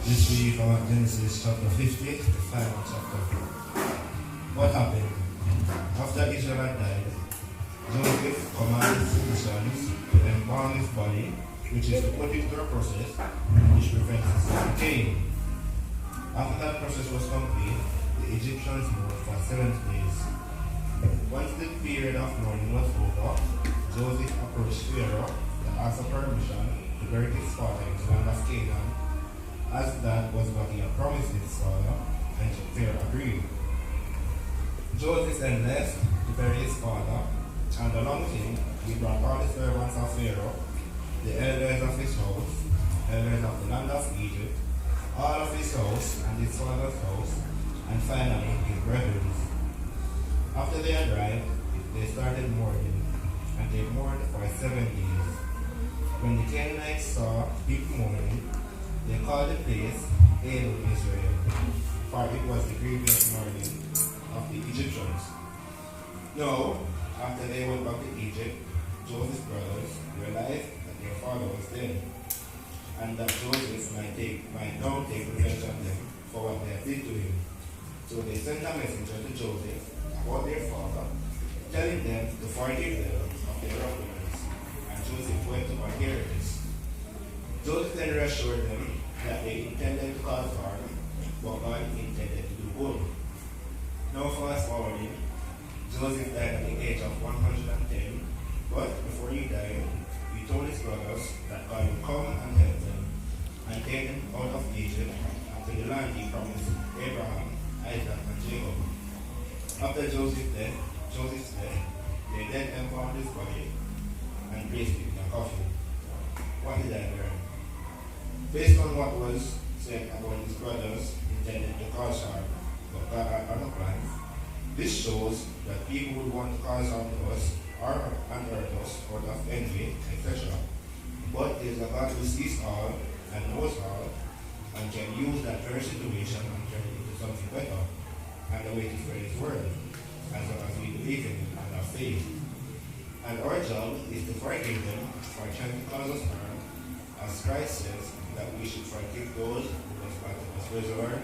This week about Genesis chapter 50, the final chapter. What happened? After Israel had died, Joseph commanded his sons to embalm his body, which is to put it through a process which prevents its decaying. After that process was complete, the Egyptians mourned for 7 days. Once the period of mourning was over, Joseph approached Pharaoh to ask for permission to bury his father in the land of Canaan, as that was what he had promised his father, and Pharaoh agreed. Joseph then left to bury his father, and along with him he brought all the servants of Pharaoh, the elders of his house, elders of the land of Egypt, all of his house and his father's house, and finally his brethren. After they arrived, they started mourning, and they mourned for 7 days. When the Canaanites saw people mourning, they called the place El Israel, for it was the grievous mourning of the Egyptians. Now, after they went back to Egypt, Joseph's brothers realized that their father was dead, and that Joseph might now take revenge on them for what they had did to him. So they sent a messenger to Joseph about their father, telling them to forgive them of their wrongdoings, and Joseph went to hear this. Joseph then reassured them that they intended to cause harm, but God intended to do good. Now fast forwarding, Joseph died at the age of 110, but before he died, he told his brothers that God would come and help them, and take them out of Egypt and to the land he promised Abraham, Isaac, and Jacob. After Joseph's death, they then embalmed his body and placed it in a coffin. What did I learn? Based on what was said about his brothers intended to cause harm, but God had other plans, this shows that people would want to cause harm to us or hurt us out of envy, etc. But there is a God who sees all and knows all, and can use that very situation and turn it into something better. And the way to spread his word, as long as we believe in him and have faith. And our job is to forgive them for trying to cause us harm, as Christ says that we should forgive those who despitefully us. Praise the Lord.